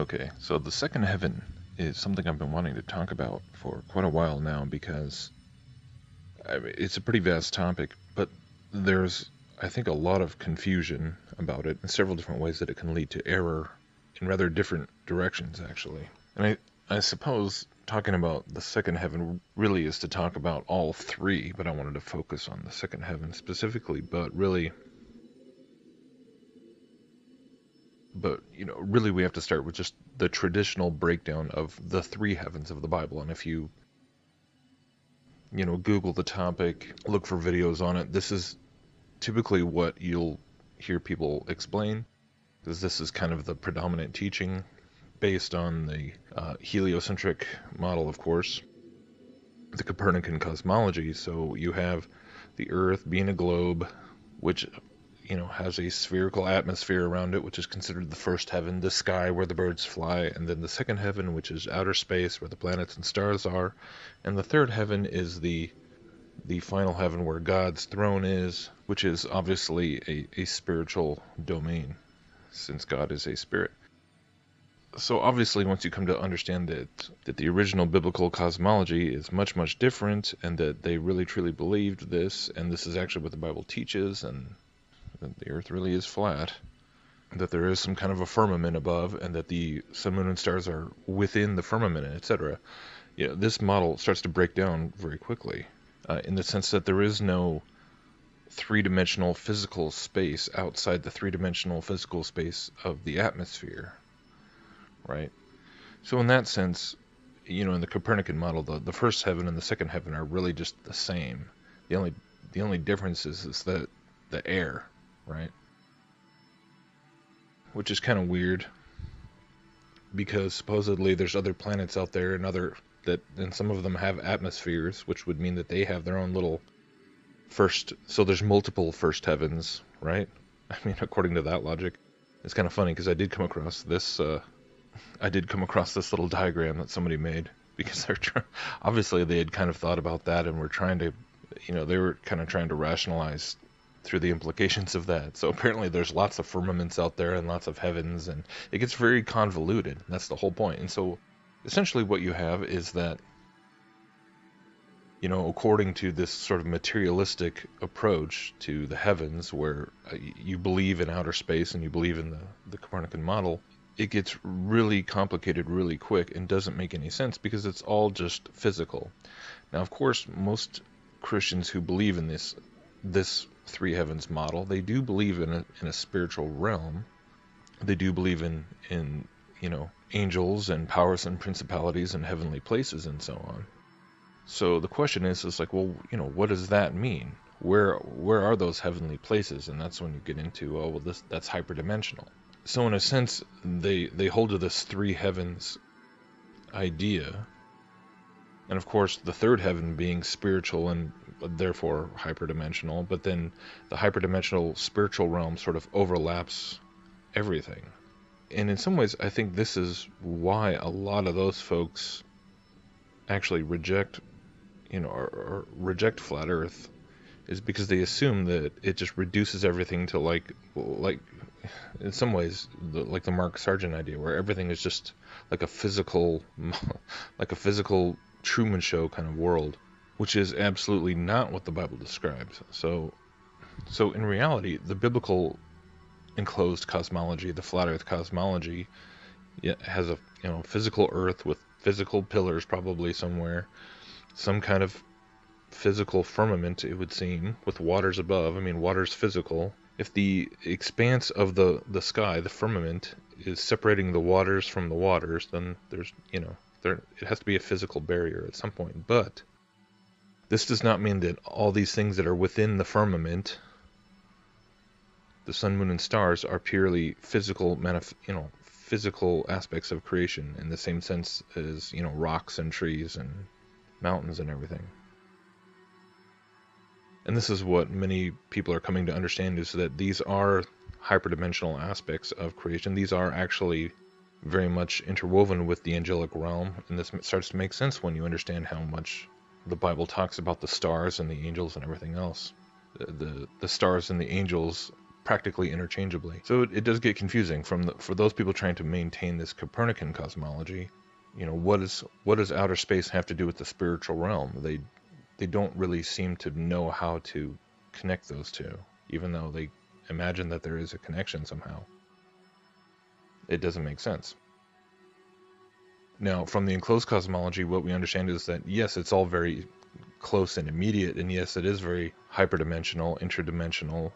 Okay, so the second heaven is something I've been wanting to talk about for quite a while now because it's a pretty vast topic, but there's, I think, a lot of confusion about it in several different ways that it can lead to error in rather different directions, actually. And I suppose talking about the second heaven really is to talk about all three, but I wanted to focus on the second heaven specifically, really we have to start with just the traditional breakdown of the three heavens of the Bible. And if you Google the topic, look for videos on it, this is typically what you'll hear people explain, because this is kind of the predominant teaching based on the heliocentric model, of course, the Copernican cosmology. So you have the Earth being a globe, which has a spherical atmosphere around it, which is considered the first heaven, the sky where the birds fly, and then the second heaven, which is outer space where the planets and stars are, and the third heaven is the final heaven where God's throne is, which is obviously a spiritual domain, since God is a spirit. So obviously once you come to understand that the original biblical cosmology is much, much different, and that they really truly believed this, and this is actually what the Bible teaches, and that the earth really is flat, that there is some kind of a firmament above, and that the sun, moon, and stars are within the firmament, etc. This model starts to break down very quickly, in the sense that there is no three-dimensional physical space outside the three-dimensional physical space of the atmosphere, right? So in that sense, in the Copernican model, the first heaven and the second heaven are really just the same. The only difference is that the air, right? Which is kind of weird, because supposedly there's other planets out there and some of them have atmospheres, which would mean that they have their own little so there's multiple first heavens, right? I mean, according to that logic. It's kind of funny because I did come across this little diagram that somebody made, because obviously they had kind of thought about that and were trying to, they were kind of trying to rationalize through the implications of that. So apparently there's lots of firmaments out there and lots of heavens, and it gets very convoluted. That's the whole point. And so essentially what you have is that, according to this sort of materialistic approach to the heavens, where you believe in outer space and you believe in the Copernican model, it gets really complicated really quick and doesn't make any sense, because it's all just physical. Now, of course, most Christians who believe in this three heavens model, they do believe in a spiritual realm. They do believe in angels and powers and principalities and heavenly places and so on. So the question is like, well, what does that mean? Where are those heavenly places? And that's when you get into, that's hyperdimensional. So in a sense, they hold to this three heavens idea, and of course the third heaven being spiritual and therefore hyperdimensional, but then the hyperdimensional spiritual realm sort of overlaps everything. And in some ways, I think this is why a lot of those folks actually reject flat Earth, is because they assume that it just reduces everything to like in some ways like the Mark Sargent idea, where everything is just like a physical Truman Show kind of world, which is absolutely not what the Bible describes. So in reality, the biblical enclosed cosmology, the flat Earth cosmology, has a physical Earth with physical pillars probably somewhere, some kind of physical firmament, it would seem, with waters above. I mean, water's physical. If the expanse of the sky, the firmament, is separating the waters from the waters, then there's, it has to be a physical barrier at some point. But this does not mean that all these things that are within the firmament, the sun, moon, and stars, are purely physical aspects of creation in the same sense as, rocks and trees and mountains and everything. And this is what many people are coming to understand, is that these are hyperdimensional aspects of creation. These are actually very much interwoven with the angelic realm, and this starts to make sense when you understand how much the Bible talks about the stars and the angels and everything else. The stars and the angels practically interchangeably. So it does get confusing for those people trying to maintain this Copernican cosmology. What does outer space have to do with the spiritual realm? They don't really seem to know how to connect those two, even though they imagine that there is a connection somehow. It doesn't make sense. Now, from the enclosed cosmology, what we understand is that, yes, it's all very close and immediate, and yes, it is very hyperdimensional, interdimensional,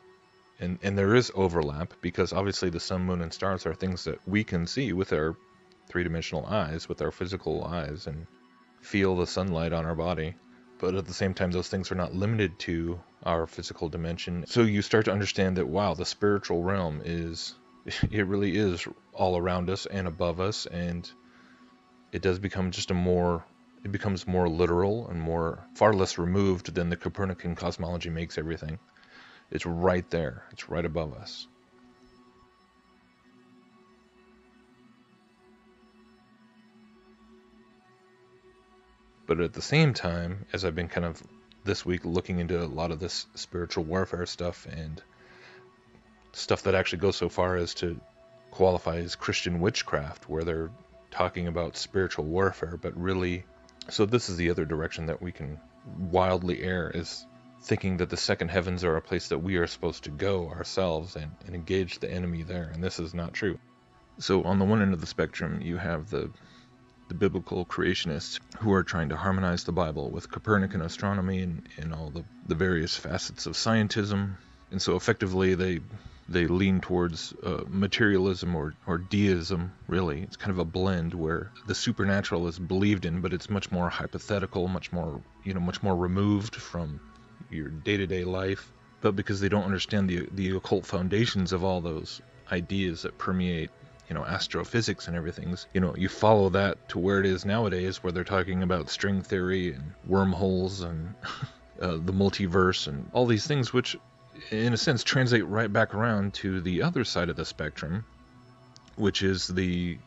and there is overlap, because obviously the sun, moon, and stars are things that we can see with our three-dimensional eyes, with our physical eyes, and feel the sunlight on our body. But at the same time, those things are not limited to our physical dimension. So you start to understand that, wow, the spiritual realm it really is all around us and above us, and it does become it becomes more literal and far less removed than the Copernican cosmology makes everything. It's right there. It's right above us. But at the same time, as I've been kind of this week looking into a lot of this spiritual warfare stuff, and stuff that actually goes so far as to qualify as Christian witchcraft, where they're talking about spiritual warfare, but really, so this is the other direction that we can wildly err, is thinking that the second heavens are a place that we are supposed to go ourselves and engage the enemy there, and this is not true. So on the one end of the spectrum, you have the biblical creationists who are trying to harmonize the Bible with Copernican astronomy and all the various facets of scientism, and so effectively they lean towards materialism or deism, really. It's kind of a blend where the supernatural is believed in, but it's much more hypothetical, much more removed from your day-to-day life. But because they don't understand the occult foundations of all those ideas that permeate, astrophysics and everything, you follow that to where it is nowadays, where they're talking about string theory and wormholes and the multiverse and all these things, which in a sense translate right back around to the other side of the spectrum, which is the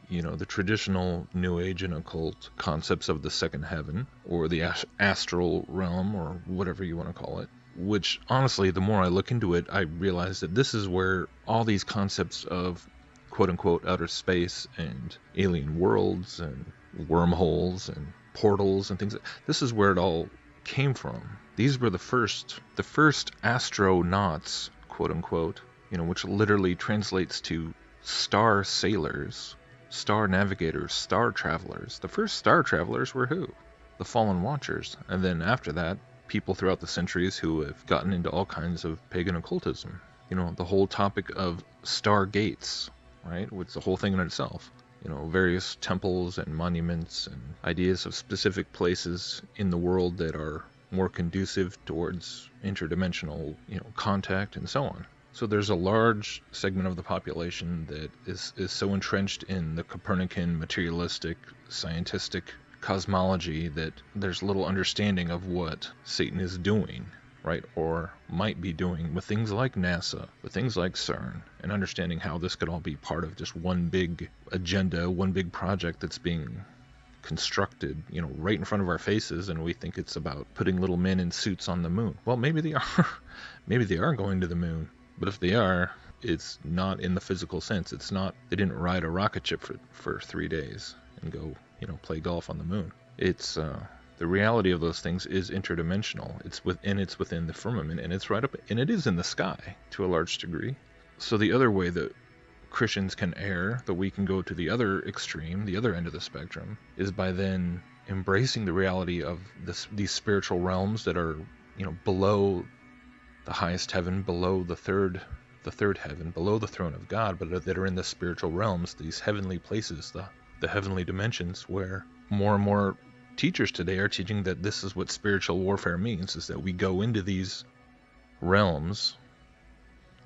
traditional New Age and occult concepts of the second heaven, or the astral realm, or whatever you want to call it. Which, honestly, the more I look into it, I realize that this is where all these concepts of quote-unquote outer space and alien worlds and wormholes and portals and things, this is where it all came from. These were the first astronauts, quote-unquote, which literally translates to star sailors, star navigators, star travelers. The first star travelers were who? The Fallen Watchers. And then after that, people throughout the centuries who have gotten into all kinds of pagan occultism. The whole topic of stargates, right? It's a whole thing in itself. Various temples and monuments and ideas of specific places in the world that are more conducive towards interdimensional, contact and so on. So there's a large segment of the population that is so entrenched in the Copernican, materialistic, scientistic cosmology that there's little understanding of what Satan is doing, right, or might be doing with things like NASA, with things like CERN, and understanding how this could all be part of just one big agenda, one big project that's being constructed, right in front of our faces, and we think it's about putting little men in suits on the moon. Well, maybe they are. Maybe they are going to the moon, but if they are, it's not in the physical sense. It's not, they didn't ride a rocket ship for 3 days and go, play golf on the moon. It's the reality of those things is interdimensional. It's within the firmament, and it's right up, and it is in the sky to a large degree. So the other way that Christians can err, that we can go to the other extreme, the other end of the spectrum, is by then embracing the reality of these spiritual realms that are, below the highest heaven, below the third heaven, below the throne of God, but that are in the spiritual realms, these heavenly places, the heavenly dimensions, where more and more teachers today are teaching that this is what spiritual warfare means, is that we go into these realms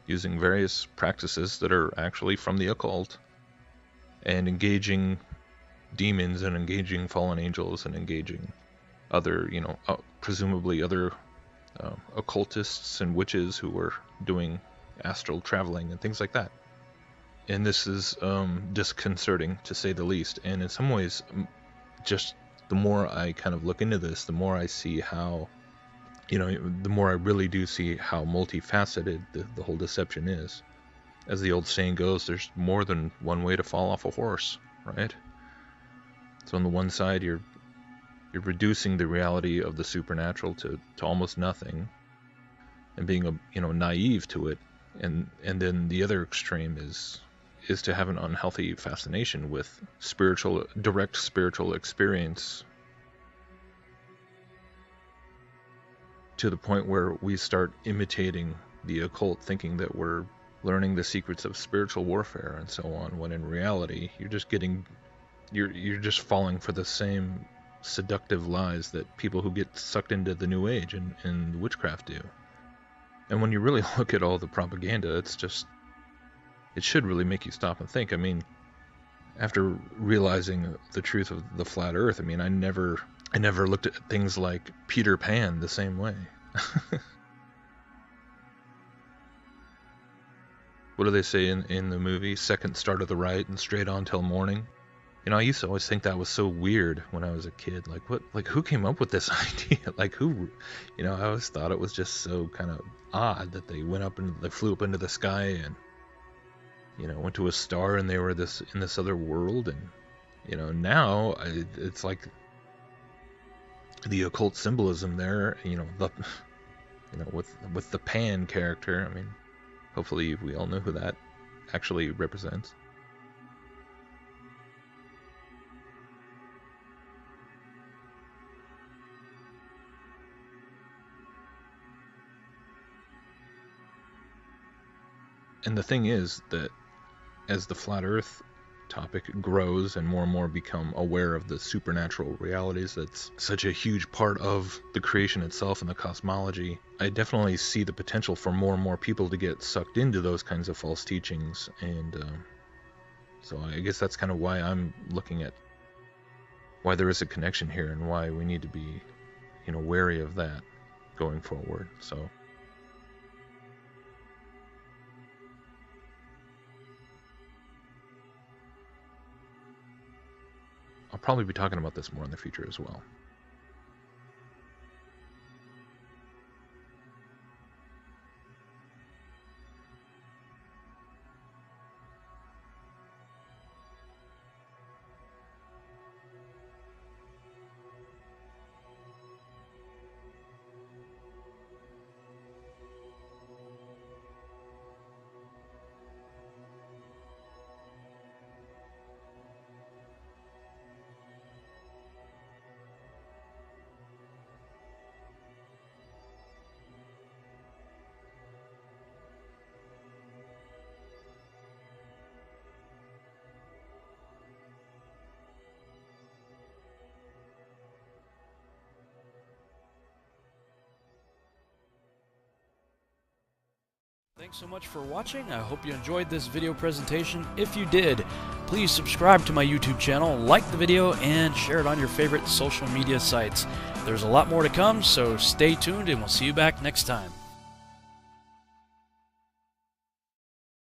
using various practices that are actually from the occult, and engaging demons and engaging fallen angels and engaging other, presumably other occultists and witches who are doing astral traveling and things like that. And this is disconcerting, to say the least. And in some ways, just the more I kind of look into this, the more I see how you know, the more I really do see how multifaceted the whole deception is. As the old saying goes, there's more than one way to fall off a horse, right? So on the one side, you're reducing the reality of the supernatural to almost nothing, and being naive to it, and then the other extreme is to have an unhealthy fascination with direct spiritual experience, to the point where we start imitating the occult, thinking that we're learning the secrets of spiritual warfare and so on, when in reality you're just falling for the same seductive lies that people who get sucked into the New Age and witchcraft do. And when you really look at all the propaganda, it should really make you stop and think. I mean, after realizing the truth of the flat Earth, I mean, I never looked at things like Peter Pan the same way. What do they say in the movie? Second star to the right and straight on till morning. You know, I used to always think that was so weird when I was a kid. Like, what? Like, who came up with this idea? Like, who? You know, I always thought it was just so kind of odd that they flew up into the sky and, you know, went to a star and they were in this other world. And, you know, now it's like the occult symbolism there. You know, with the Pan character. I mean, hopefully we all know who that actually represents. And the thing is that as the flat Earth topic grows and more become aware of the supernatural realities that's such a huge part of the creation itself and the cosmology, I definitely see the potential for more and more people to get sucked into those kinds of false teachings. And so I guess that's kind of why I'm looking at why there is a connection here and why we need to be, you know, wary of that going forward. So I'll probably be talking about this more in the future as well. Thanks so much for watching. I hope you enjoyed this video presentation. If you did, please subscribe to my YouTube channel, like the video, and share it on your favorite social media sites. There's a lot more to come, so stay tuned and we'll see you back next time.